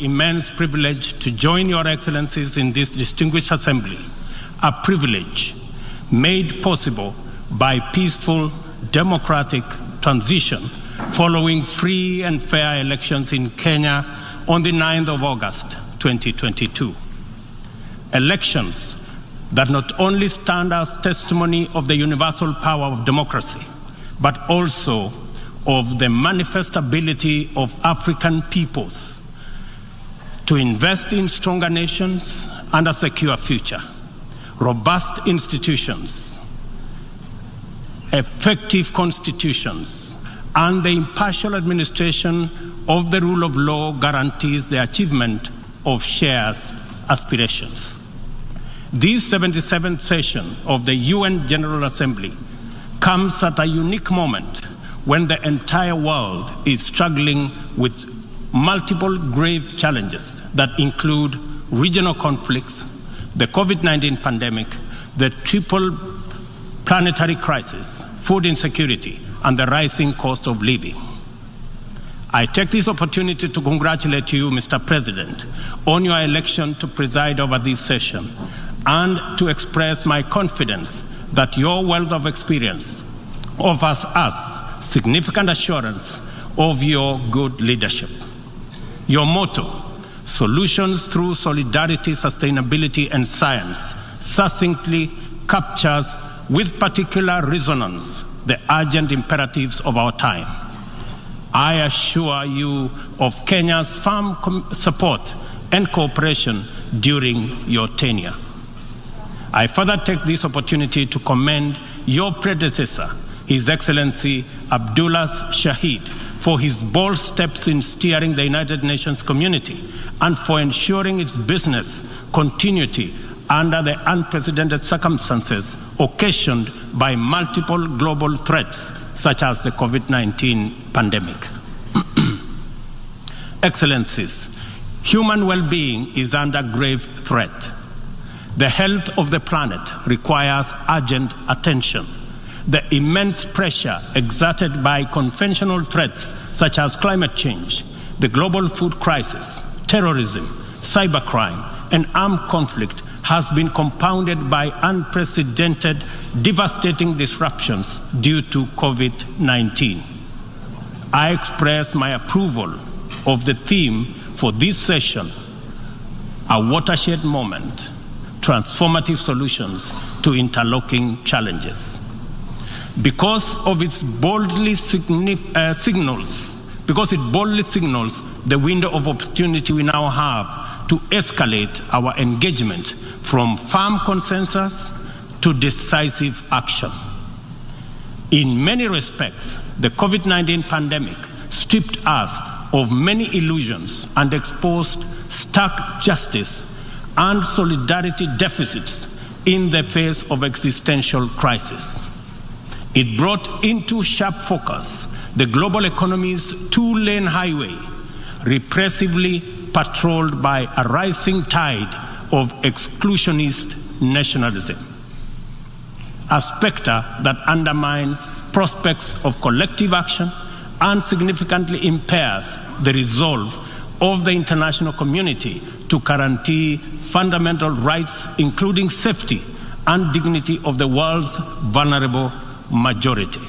Immense privilege to join Your Excellencies in this distinguished assembly, a privilege made possible by peaceful democratic transition following free and fair elections in Kenya on the 9th of August 2022. Elections that not only stand as testimony of the universal power of democracy, but also of the manifest ability of African peoples to invest in stronger nations and a secure future, robust institutions, effective constitutions, and the impartial administration of the rule of law guarantees the achievement of shared aspirations. This 77th session of the UN General Assembly comes at a unique moment when the entire world is struggling with multiple grave challenges that include regional conflicts, the COVID-19 pandemic, the triple planetary crisis, food insecurity, and the rising cost of living. I take this opportunity to congratulate you, Mr. President, on your election to preside over this session and to express my confidence that your wealth of experience offers us significant assurance of your good leadership. Your motto, solutions through solidarity, sustainability, and science, succinctly captures with particular resonance the urgent imperatives of our time. I assure you of Kenya's firm support and cooperation during your tenure. I further take this opportunity to commend your predecessor, His Excellency Abdullah Shahid, for his bold steps in steering the United Nations community and for ensuring its business continuity under the unprecedented circumstances occasioned by multiple global threats such as the COVID-19 pandemic. Excellencies, human well-being is under grave threat. The health of the planet requires urgent attention. The immense pressure exerted by conventional threats such as climate change, the global food crisis, terrorism, cybercrime, and armed conflict has been compounded by unprecedented, devastating disruptions due to COVID-19. I express my approval of the theme for this session, a watershed moment, transformative solutions to interlocking challenges. Because it boldly signals the window of opportunity we now have to escalate our engagement from firm consensus to decisive action. In many respects, the COVID-19 pandemic stripped us of many illusions and exposed stark justice and solidarity deficits in the face of existential crisis. It brought into sharp focus the global economy's two-lane highway, repressively patrolled by a rising tide of exclusionist nationalism, a specter that undermines prospects of collective action and significantly impairs the resolve of the international community to guarantee fundamental rights, including safety and dignity of the world's vulnerable majority.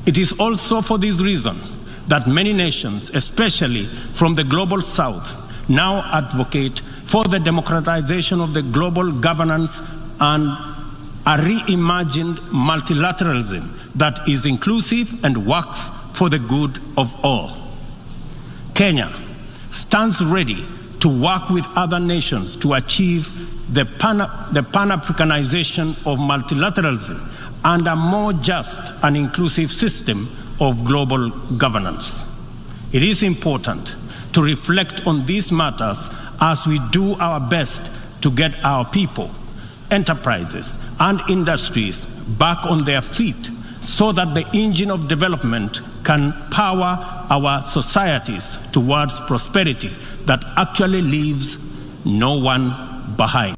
It is also for this reason that many nations, especially from the global south, now advocate for the democratization of the global governance and a reimagined multilateralism that is inclusive and works for the good of all. Kenya stands ready to work with other nations to achieve the Pan-Africanization of multilateralism and a more just and inclusive system of global governance. It is important to reflect on these matters as we do our best to get our people, enterprises, and industries back on their feet so that the engine of development can power our societies towards prosperity that actually leaves no one behind.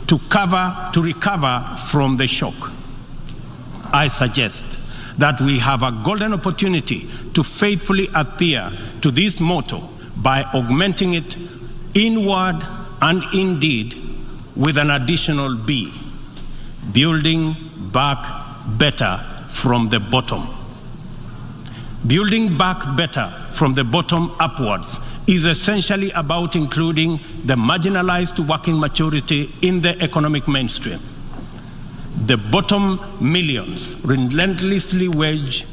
To recover from the shock. I suggest that we have a golden opportunity to faithfully adhere to this motto by augmenting it in word and in deed with an additional B: building back better from the bottom. Building back better from the bottom upwards is essentially about including the marginalized working majority in the economic mainstream. The bottom millions relentlessly wage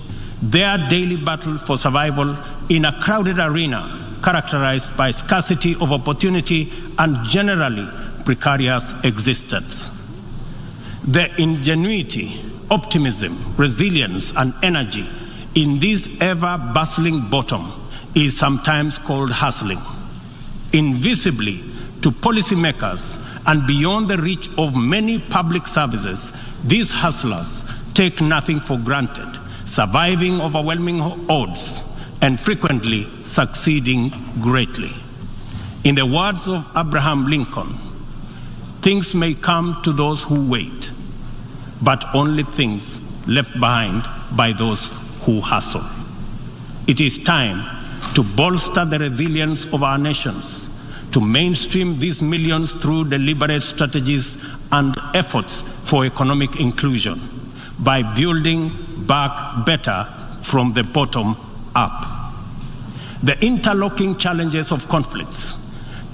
their daily battle for survival in a crowded arena characterized by scarcity of opportunity and generally precarious existence. The ingenuity, optimism, resilience, and energy in this ever-bustling bottom is sometimes called hustling. Invisibly to policymakers and beyond the reach of many public services, these hustlers take nothing for granted, surviving overwhelming odds and frequently succeeding greatly. In the words of Abraham Lincoln, things may come to those who wait, but only things left behind by those who hustle. It is time to bolster the resilience of our nations, to mainstream these millions through deliberate strategies and efforts for economic inclusion by building back better from the bottom up. The interlocking challenges of conflicts,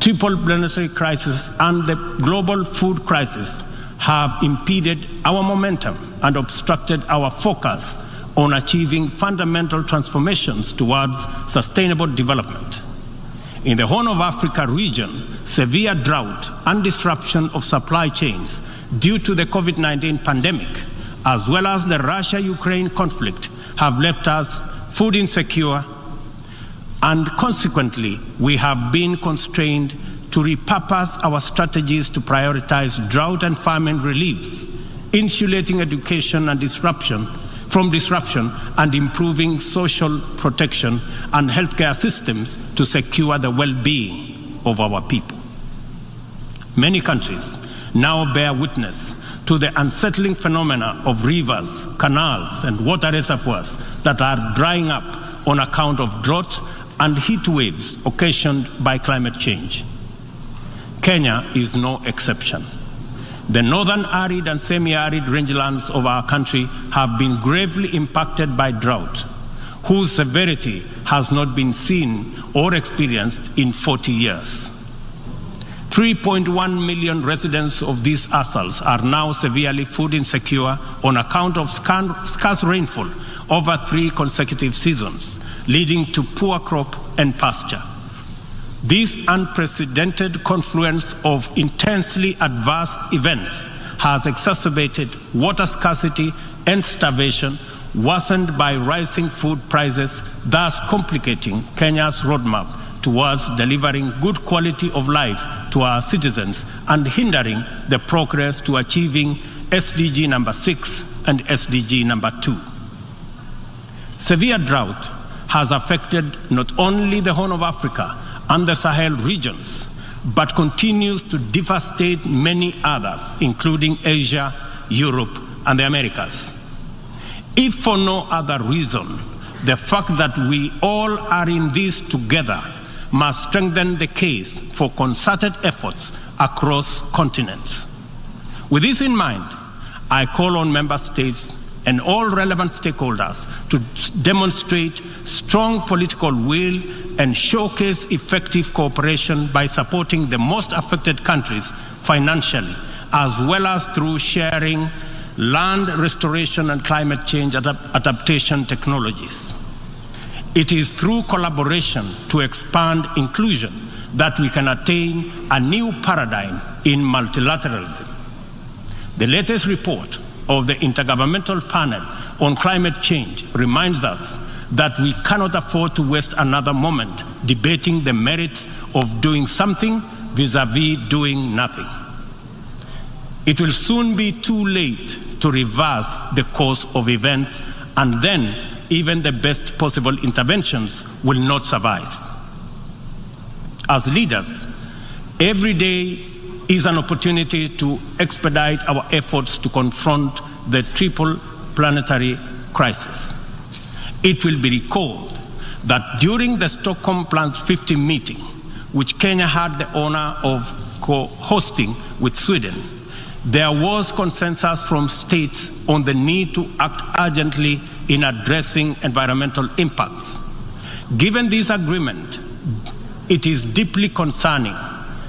triple planetary crisis, and the global food crisis have impeded our momentum and obstructed our focus on achieving fundamental transformations towards sustainable development. In the Horn of Africa region, severe drought and disruption of supply chains due to the COVID-19 pandemic, as well as the Russia-Ukraine conflict, have left us food insecure, and consequently, we have been constrained to repurpose our strategies to prioritize drought and famine relief, insulating education and disruption, and improving social protection and healthcare systems to secure the well-being of our people. Many countries now bear witness to the unsettling phenomena of rivers, canals, and water reservoirs that are drying up on account of drought and heat waves occasioned by climate change. Kenya is no exception. The northern arid and semi-arid rangelands of our country have been gravely impacted by drought, whose severity has not been seen or experienced in 40 years. 3.1 million residents of these atolls are now severely food insecure on account of scarce rainfall over 3 consecutive seasons, leading to poor crop and pasture. This unprecedented confluence of intensely adverse events has exacerbated water scarcity and starvation, worsened by rising food prices, thus complicating Kenya's roadmap towards delivering good quality of life to our citizens and hindering the progress to achieving SDG number 6 and SDG number 2. Severe drought has affected not only the Horn of Africa and the Sahel regions, but continues to devastate many others, including Asia, Europe, and the Americas. If for no other reason, the fact that we all are in this together must strengthen the case for concerted efforts across continents. With this in mind, I call on member states and all relevant stakeholders to demonstrate strong political will and showcase effective cooperation by supporting the most affected countries financially, as well as through sharing land restoration and climate change adaptation technologies. It is through collaboration to expand inclusion that we can attain a new paradigm in multilateralism. The latest report of the Intergovernmental Panel on Climate Change reminds us that we cannot afford to waste another moment debating the merits of doing something vis-à-vis doing nothing. It will soon be too late to reverse the course of events, and then even the best possible interventions will not suffice. As leaders, every day is an opportunity to expedite our efforts to confront the triple planetary crisis. It will be recalled that during the Stockholm Plus 50 meeting, which Kenya had the honor of co-hosting with Sweden, there was consensus from states on the need to act urgently in addressing environmental impacts. Given this agreement, it is deeply concerning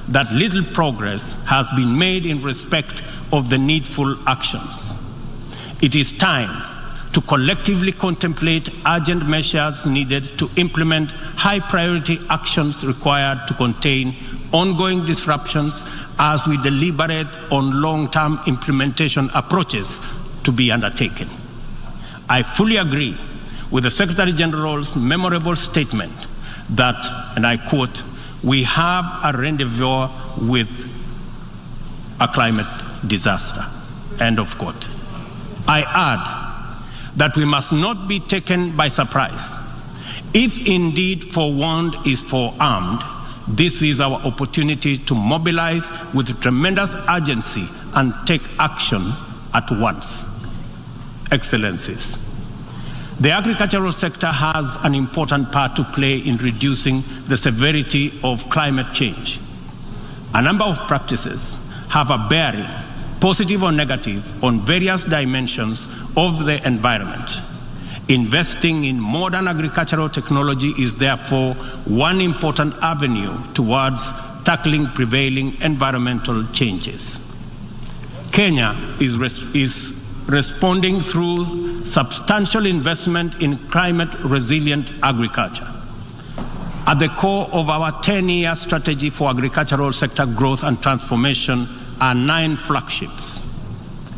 that little progress has been made in respect of the needful actions. It is time to collectively contemplate urgent measures needed to implement high-priority actions required to contain ongoing disruptions as we deliberate on long-term implementation approaches to be undertaken. I fully agree with the Secretary General's memorable statement that, and I quote, "We have a rendezvous with a climate disaster," end of quote. I add that we must not be taken by surprise. If indeed forewarned is forearmed, this is our opportunity to mobilize with tremendous urgency and take action at once. Excellencies, the agricultural sector has an important part to play in reducing the severity of climate change. A number of practices have a bearing, positive or negative, on various dimensions of the environment. Investing in modern agricultural technology is therefore one important avenue towards tackling prevailing environmental changes. Kenya is responding through substantial investment in climate-resilient agriculture. At the core of our 10-year strategy for agricultural sector growth and transformation are 9 flagships.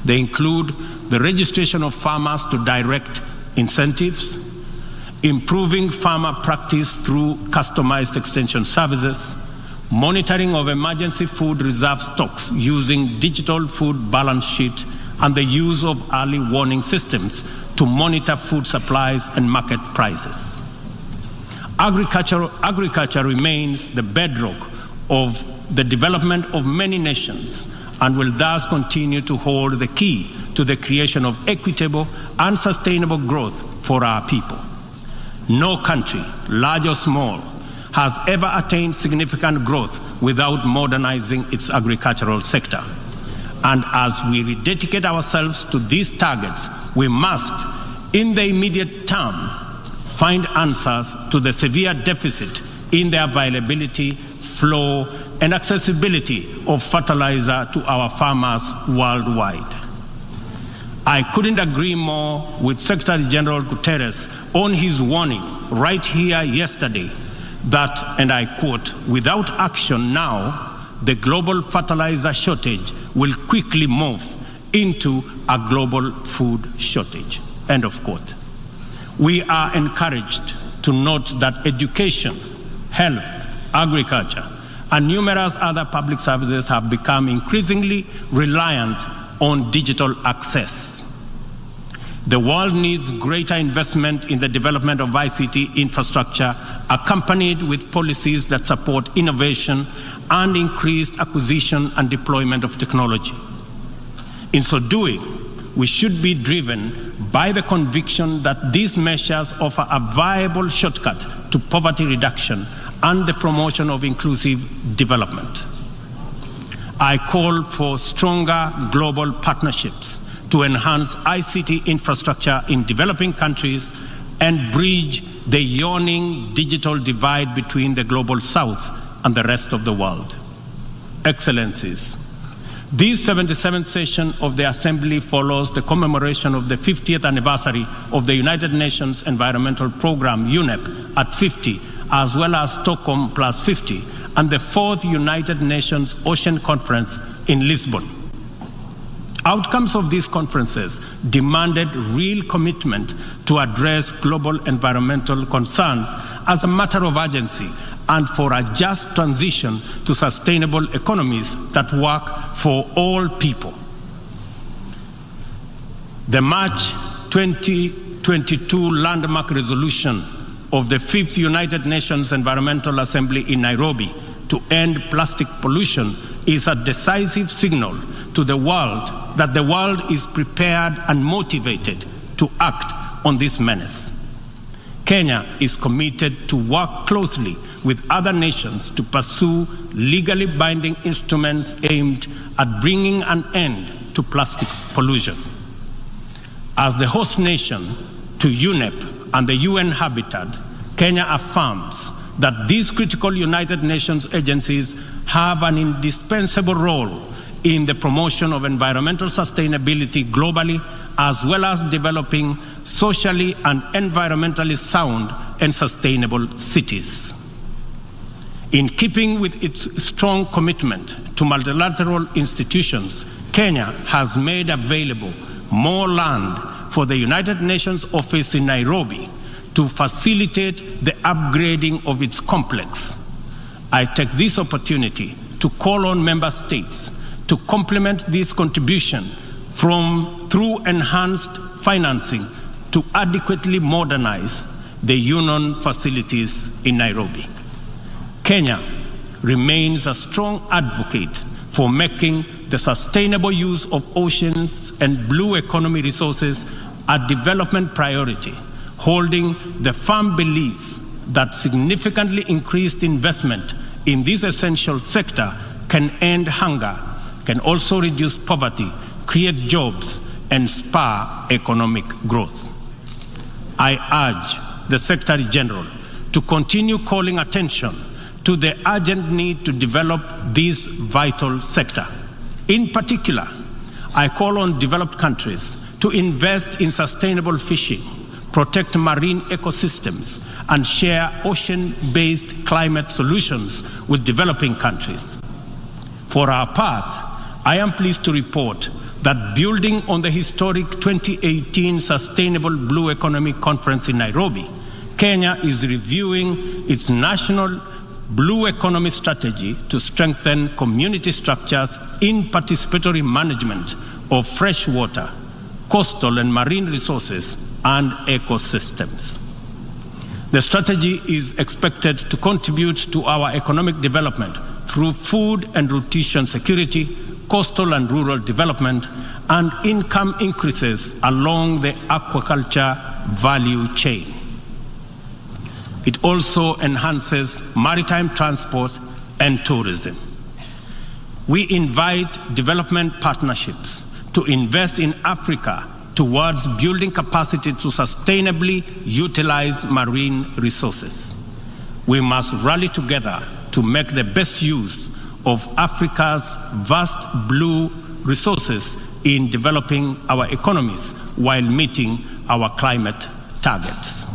They include the registration of farmers to direct incentives, improving farmer practice through customized extension services, monitoring of emergency food reserve stocks using digital food balance sheet, and the use of early warning systems to monitor food supplies and market prices. Agriculture remains the bedrock of the development of many nations and will thus continue to hold the key to the creation of equitable and sustainable growth for our people. No country, large or small, has ever attained significant growth without modernizing its agricultural sector. And as we rededicate ourselves to these targets, we must, in the immediate term, find answers to the severe deficit in the availability, flow, and accessibility of fertilizer to our farmers worldwide. I couldn't agree more with Secretary General Guterres on his warning right here yesterday that, and I quote, "Without action now, the global fertilizer shortage will quickly move into a global food shortage," end of quote. We are encouraged to note that education, health, agriculture, and numerous other public services have become increasingly reliant on digital access. The world needs greater investment in the development of ICT infrastructure, accompanied with policies that support innovation and increased acquisition and deployment of technology. In so doing, we should be driven by the conviction that these measures offer a viable shortcut to poverty reduction and the promotion of inclusive development. I call for stronger global partnerships to enhance ICT infrastructure in developing countries and bridge the yawning digital divide between the global south and the rest of the world. Excellencies, this 77th session of the Assembly follows the commemoration of the 50th anniversary of the United Nations Environmental Programme, UNEP, at 50, as well as Stockholm Plus 50, and the 4th United Nations Ocean Conference in Lisbon. Outcomes of these conferences demanded real commitment to address global environmental concerns as a matter of urgency and for a just transition to sustainable economies that work for all people. The March 2022 landmark resolution of the 5th United Nations Environmental Assembly in Nairobi to end plastic pollution is a decisive signal to the world that the world is prepared and motivated to act on this menace. Kenya is committed to work closely with other nations to pursue legally binding instruments aimed at bringing an end to plastic pollution. As the host nation to UNEP and the UN Habitat, Kenya affirms that these critical United Nations agencies have an indispensable role in the promotion of environmental sustainability globally, as well as developing socially and environmentally sound and sustainable cities. In keeping with its strong commitment to multilateral institutions, Kenya has made available more land for the United Nations office in Nairobi to facilitate the upgrading of its complex. I take this opportunity to call on member states to complement this contribution through enhanced financing to adequately modernize the union facilities in Nairobi. Kenya remains a strong advocate for making the sustainable use of oceans and blue economy resources a development priority, holding the firm belief that significantly increased investment in this essential sector can end hunger, can also reduce poverty, create jobs, and spur economic growth. I urge the Secretary General to continue calling attention to the urgent need to develop this vital sector. In particular, I call on developed countries to invest in sustainable fishing, protect marine ecosystems, and share ocean-based climate solutions with developing countries. For our part, I am pleased to report that building on the historic 2018 Sustainable Blue Economy Conference in Nairobi, Kenya is reviewing its national blue economy strategy to strengthen community structures in participatory management of fresh water, coastal and marine resources, and ecosystems. The strategy is expected to contribute to our economic development through food and nutrition security, coastal and rural development, and income increases along the aquaculture value chain. It also enhances maritime transport and tourism. We invite development partnerships to invest in Africa towards building capacity to sustainably utilize marine resources. We must rally together to make the best use of Africa's vast blue resources in developing our economies while meeting our climate targets.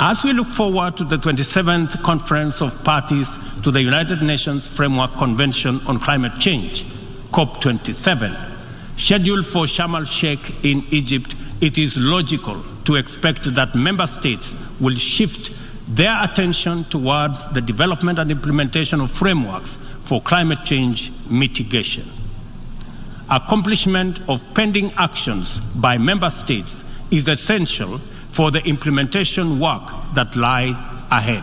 As we look forward to the 27th Conference of Parties to the United Nations Framework Convention on Climate Change, COP27, scheduled for Sharm el-Sheikh in Egypt, it is logical to expect that member states will shift their attention towards the development and implementation of frameworks for climate change mitigation. Accomplishment of pending actions by member states is essential for the implementation work that lie ahead.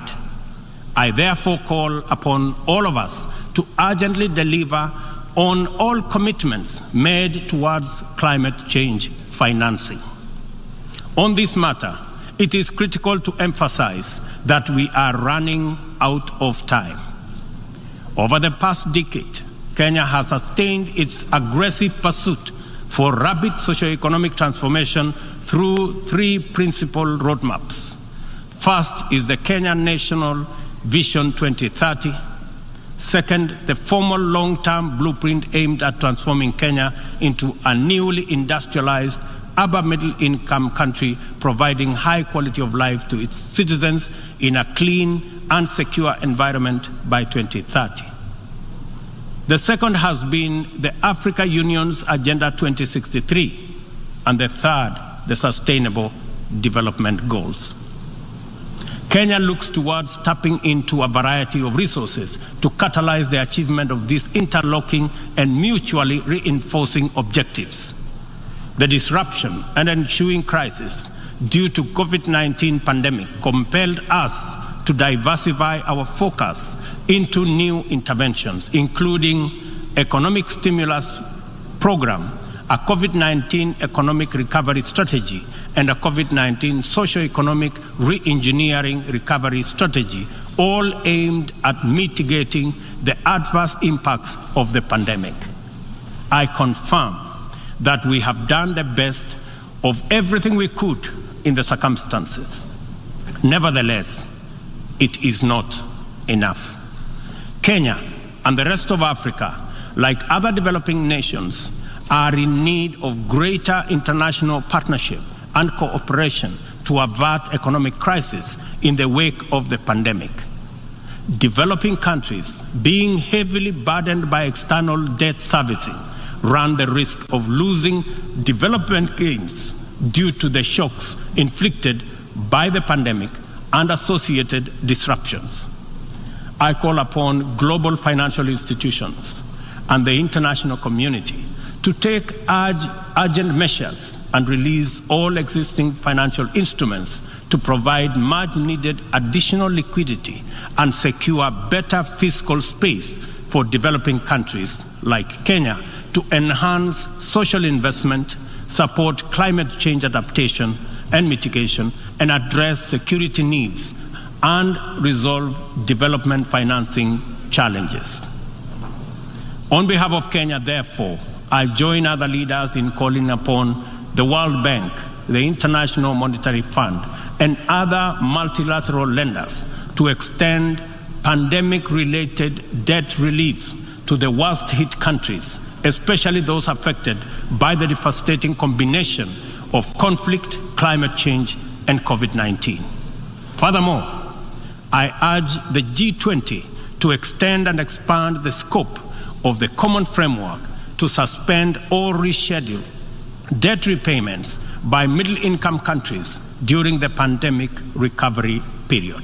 I therefore call upon all of us to urgently deliver on all commitments made towards climate change financing. On this matter, it is critical to emphasize that we are running out of time. Over the past decade, Kenya has sustained its aggressive pursuit for rapid socioeconomic transformation through three principal roadmaps. First is the Kenya National Vision 2030. Second, the formal long-term blueprint aimed at transforming Kenya into a newly industrialized, urban middle-income country, providing high quality of life to its citizens in a clean and secure environment by 2030. The second has been the Africa Union's Agenda 2063, and the third, the Sustainable Development Goals. Kenya looks towards tapping into a variety of resources to catalyze the achievement of these interlocking and mutually reinforcing objectives. The disruption and ensuing crisis due to COVID-19 pandemic compelled us to diversify our focus into new interventions, including economic stimulus program a COVID-19 economic recovery strategy, and a COVID-19 socio-economic re-engineering recovery strategy, all aimed at mitigating the adverse impacts of the pandemic. I confirm that we have done the best of everything we could in the circumstances. Nevertheless, it is not enough. Kenya and the rest of Africa, like other developing nations, are in need of greater international partnership and cooperation to avert economic crisis in the wake of the pandemic. Developing countries, being heavily burdened by external debt servicing, run the risk of losing development gains due to the shocks inflicted by the pandemic and associated disruptions. I call upon global financial institutions and the international community to take urgent measures and release all existing financial instruments to provide much-needed additional liquidity and secure better fiscal space for developing countries like Kenya to enhance social investment, support climate change adaptation and mitigation, and address security needs and resolve development financing challenges. On behalf of Kenya, therefore, I join other leaders in calling upon the World Bank, the International Monetary Fund, and other multilateral lenders to extend pandemic-related debt relief to the worst-hit countries, especially those affected by the devastating combination of conflict, climate change, and COVID-19. Furthermore, I urge the G20 to extend and expand the scope of the common framework to suspend or reschedule debt repayments by middle-income countries during the pandemic recovery period.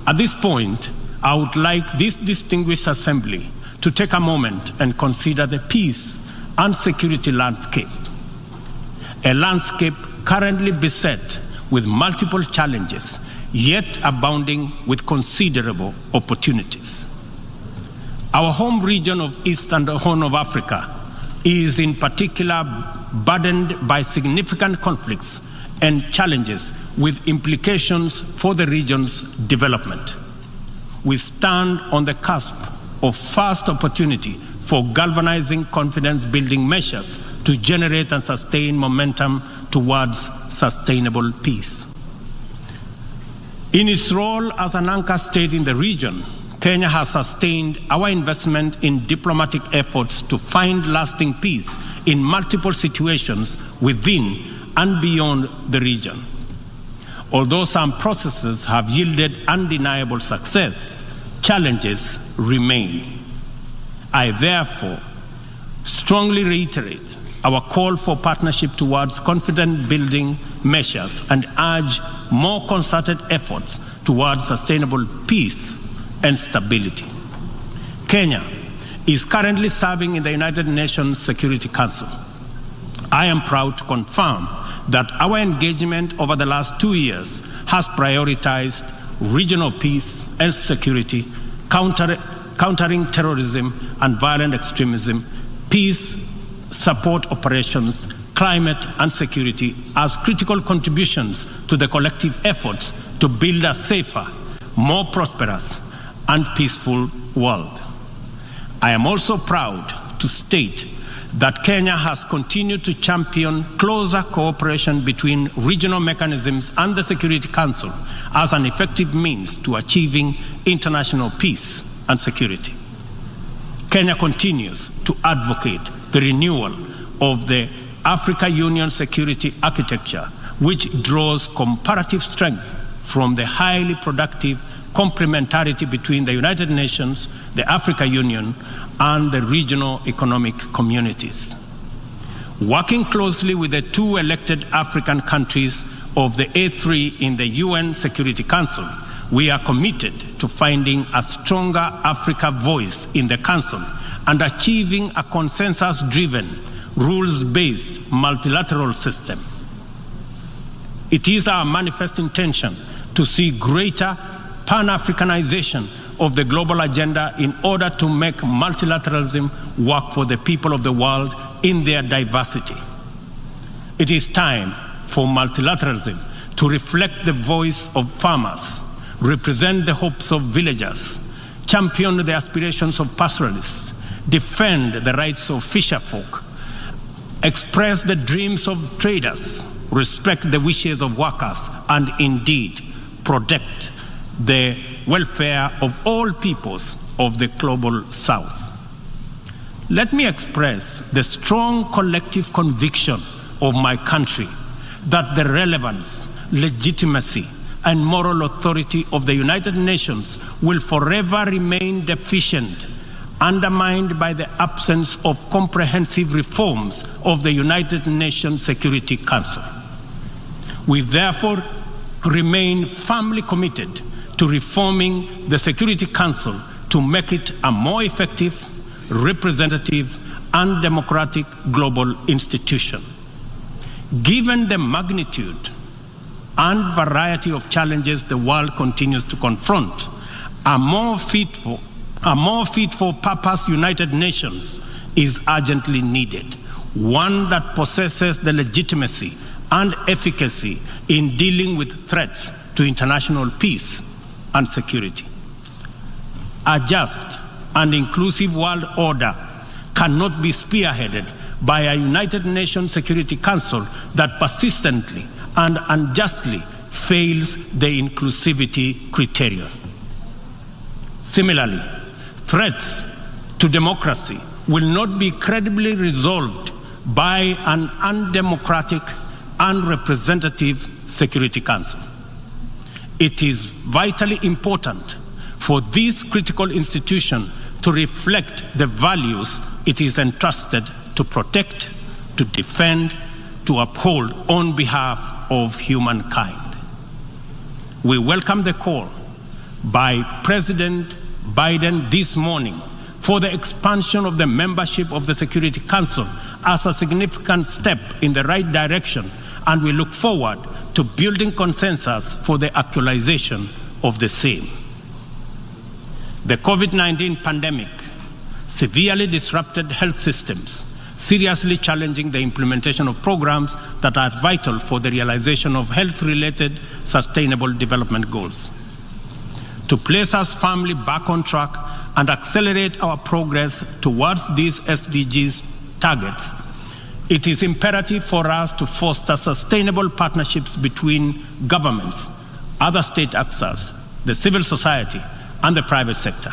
At this point, I would like this distinguished assembly to take a moment and consider the peace and security landscape, a landscape currently beset with multiple challenges, yet abounding with considerable opportunities. Our home region of East and Horn of Africa is in particular burdened by significant conflicts and challenges with implications for the region's development. We stand on the cusp of first opportunity for galvanizing confidence-building measures to generate and sustain momentum towards sustainable peace. In its role as an anchor state in the region, Kenya has sustained our investment in diplomatic efforts to find lasting peace in multiple situations within and beyond the region. Although some processes have yielded undeniable success, challenges remain. I therefore strongly reiterate our call for partnership towards confidence-building measures and urge more concerted efforts towards sustainable peace and stability. Kenya is currently serving in the United Nations Security Council. I am proud to confirm that our engagement over the last 2 years has prioritized regional peace and security, countering terrorism and violent extremism, peace support operations, climate and security as critical contributions to the collective efforts to build a safer, more prosperous and peaceful world. I am also proud to state that Kenya has continued to champion closer cooperation between regional mechanisms and the Security Council as an effective means to achieving international peace and security. Kenya continues to advocate the renewal of the Africa Union security architecture, which draws comparative strength from the highly productive complementarity between the United Nations, the Africa Union, and the regional economic communities. Working closely with the 2 elected African countries of the A3 in the UN Security Council, we are committed to finding a stronger Africa voice in the Council and achieving a consensus-driven, rules-based multilateral system. It is our manifest intention to see greater Pan-Africanization of the global agenda in order to make multilateralism work for the people of the world in their diversity. It is time for multilateralism to reflect the voice of farmers, represent the hopes of villagers, champion the aspirations of pastoralists, defend the rights of fisherfolk, express the dreams of traders, respect the wishes of workers, and indeed protect the welfare of all peoples of the global South. Let me express the strong collective conviction of my country that the relevance, legitimacy, and moral authority of the United Nations will forever remain deficient, undermined by the absence of comprehensive reforms of the United Nations Security Council. We therefore remain firmly committed to reforming the Security Council to make it a more effective, representative, and democratic global institution. Given the magnitude and variety of challenges the world continues to confront, a more fit for purpose United Nations is urgently needed, one that possesses the legitimacy and efficacy in dealing with threats to international peace and security. A just and inclusive world order cannot be spearheaded by a United Nations Security Council that persistently and unjustly fails the inclusivity criterion. Similarly, threats to democracy will not be credibly resolved by an undemocratic and representative Security Council. It is vitally important for this critical institution to reflect the values it is entrusted to protect, to defend, to uphold on behalf of humankind. We welcome the call by President Biden this morning for the expansion of the membership of the Security Council as a significant step in the right direction, and we look forward to building consensus for the actualization of the same. The COVID-19 pandemic severely disrupted health systems, seriously challenging the implementation of programs that are vital for the realization of health-related sustainable development goals. To place us firmly back on track and accelerate our progress towards these SDGs targets, it is imperative for us to foster sustainable partnerships between governments, other state actors, the civil society, and the private sector.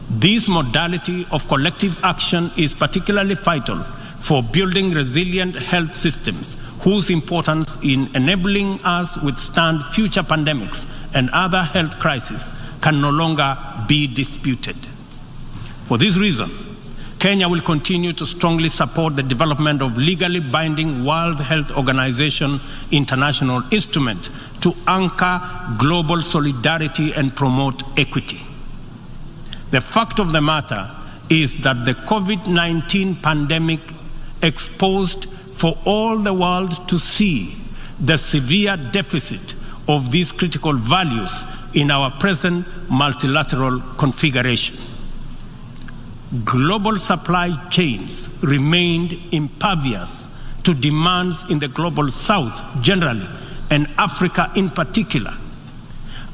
This modality of collective action is particularly vital for building resilient health systems, whose importance in enabling us withstand future pandemics and other health crises can no longer be disputed. For this reason, Kenya will continue to strongly support the development of legally binding World Health Organization international instrument to anchor global solidarity and promote equity. The fact of the matter is that the COVID-19 pandemic exposed for all the world to see the severe deficit of these critical values in our present multilateral configuration. Global supply chains remained impervious to demands in the global South generally, and Africa in particular.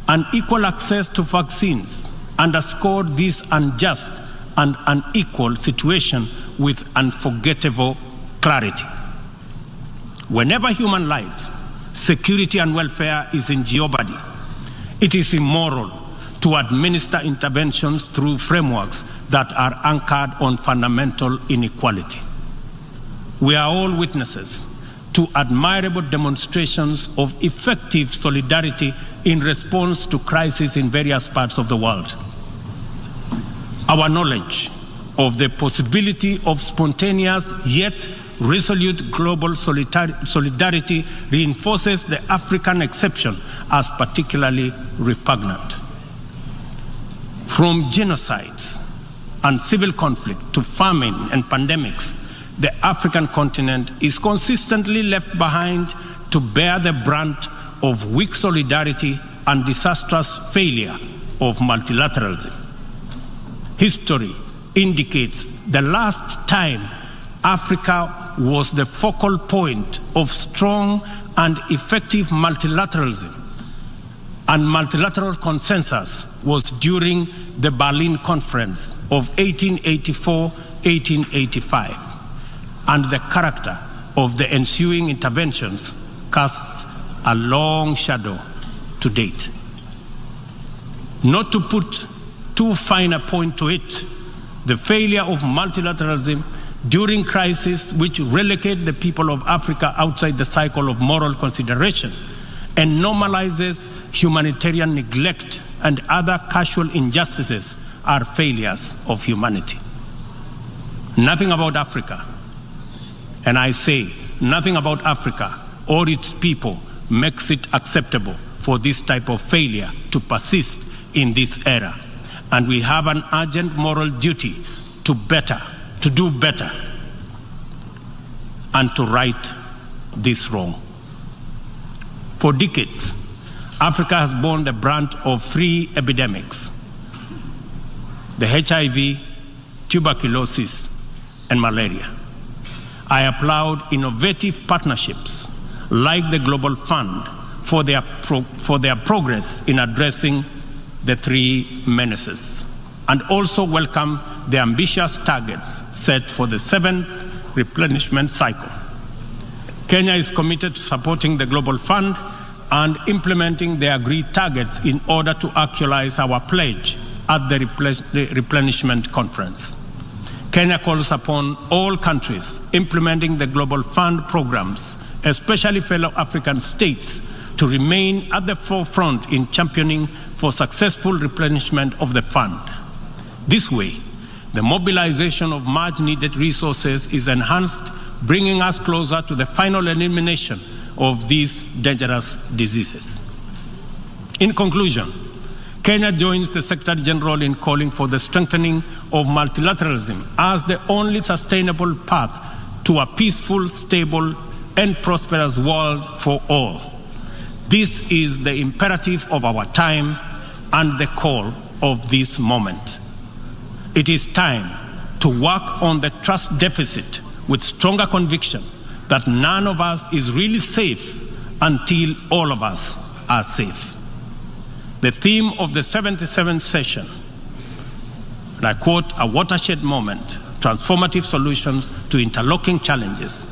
Unequal access to vaccines underscored this unjust and unequal situation with unforgettable clarity. Whenever human life, security, and welfare is in jeopardy, it is immoral to administer interventions through frameworks that are anchored on fundamental inequality. We are all witnesses to admirable demonstrations of effective solidarity in response to crises in various parts of the world. Our knowledge of the possibility of spontaneous yet resolute global solidarity reinforces the African exception as particularly repugnant. From genocides and civil conflict to famine and pandemics, the African continent is consistently left behind to bear the brunt of weak solidarity and disastrous failure of multilateralism. History indicates the last time Africa was the focal point of strong and effective multilateralism, and multilateral consensus was during the Berlin Conference of 1884-1885, and the character of the ensuing interventions casts a long shadow to date. Not to put too fine a point to it, the failure of multilateralism during crises which relegate the people of Africa outside the cycle of moral consideration and normalizes humanitarian neglect and other casual injustices are failures of humanity. Nothing about Africa, and I say nothing about Africa or its people makes it acceptable for this type of failure to persist in this era. And we have an urgent moral duty to do better, and to right this wrong. For decades, Africa has borne the brunt of 3 epidemics: the HIV, tuberculosis, and malaria. I applaud innovative partnerships like the Global Fund for their progress in addressing the 3 menaces, and also welcome the ambitious targets set for the 7th replenishment cycle. Kenya is committed to supporting the Global Fund and implementing the agreed targets in order to actualize our pledge at the replenishment conference. Kenya calls upon all countries implementing the Global Fund programs, especially fellow African states, to remain at the forefront in championing for successful replenishment of the fund. This way, the mobilization of much-needed resources is enhanced, bringing us closer to the final elimination of these dangerous diseases. In conclusion, Kenya joins the Secretary General in calling for the strengthening of multilateralism as the only sustainable path to a peaceful, stable, and prosperous world for all. This is the imperative of our time and the call of this moment. It is time to work on the trust deficit with stronger conviction that none of us is really safe until all of us are safe. The theme of the 77th session, and I quote, "a watershed moment, transformative solutions to interlocking challenges,"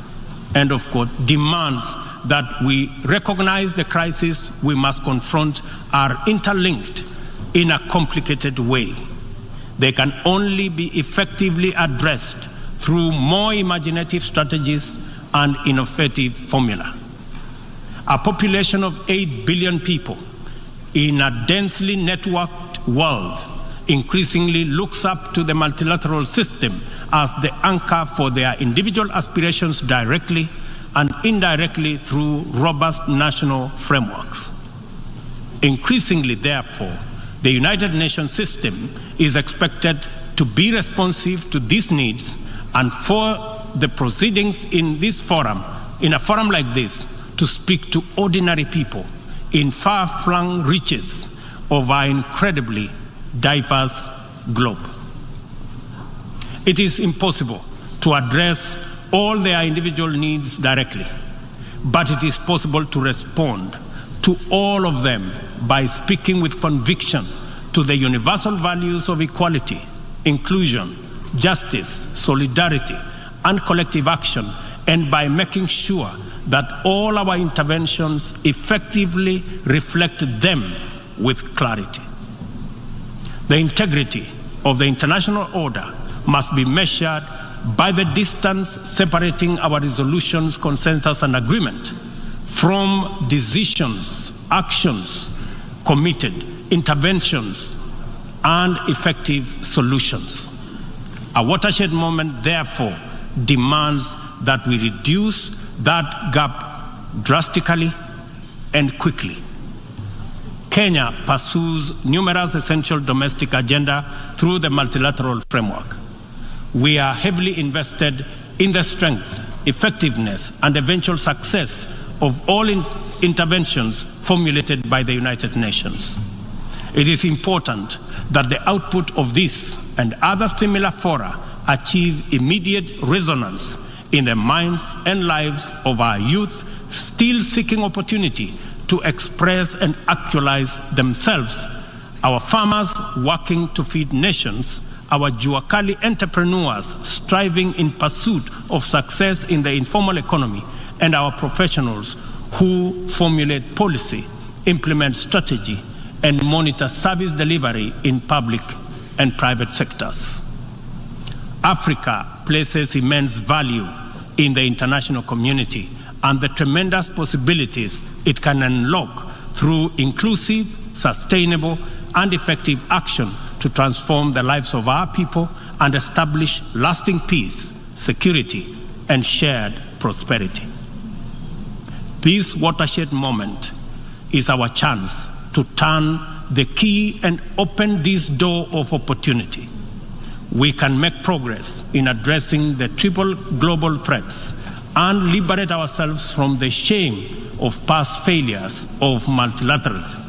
end of quote, demands that we recognize the crises we must confront are interlinked in a complicated way. They can only be effectively addressed through more imaginative strategies and innovative formula. A population of 8 billion people in a densely networked world increasingly looks up to the multilateral system as the anchor for their individual aspirations directly and indirectly through robust national frameworks. Increasingly, therefore, the United Nations system is expected to be responsive to these needs, and for the proceedings in this forum, in a forum like this, to speak to ordinary people in far-flung reaches of our incredibly diverse globe. It is impossible to address all their individual needs directly, but it is possible to respond to all of them by speaking with conviction to the universal values of equality, inclusion, justice, solidarity, and collective action, and by making sure that all our interventions effectively reflect them with clarity. The integrity of the international order must be measured by the distance separating our resolutions, consensus, and agreement from decisions, actions, committed interventions, and effective solutions. A watershed moment, therefore, demands that we reduce that gap drastically and quickly. Kenya pursues numerous essential domestic agenda through the multilateral framework. We are heavily invested in the strength, effectiveness, and eventual success of all interventions formulated by the United Nations. It is important that the output of this and other similar fora achieve immediate resonance in the minds and lives of our youth still seeking opportunity to express and actualize themselves, our farmers working to feed nations, our Juakali entrepreneurs striving in pursuit of success in the informal economy, and our professionals who formulate policy, implement strategy, and monitor service delivery in public and private sectors. Africa places immense value in the international community and the tremendous possibilities it can unlock through inclusive, sustainable, and effective action to transform the lives of our people and establish lasting peace, security, and shared prosperity. This watershed moment is our chance to turn the key and open this door of opportunity. We can make progress in addressing the triple global threats and liberate ourselves from the shame of past failures of multilateralism.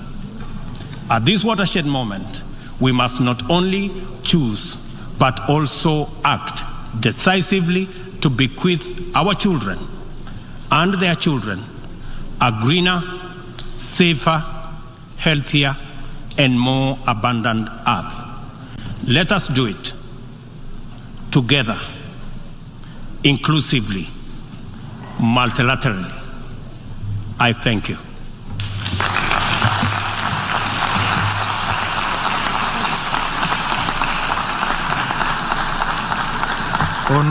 At this watershed moment, we must not only choose, but also act decisively to bequeath our children and their children a greener, safer, healthier, and more abundant earth. Let us do it together, inclusively, multilaterally. I thank you. Oh, no.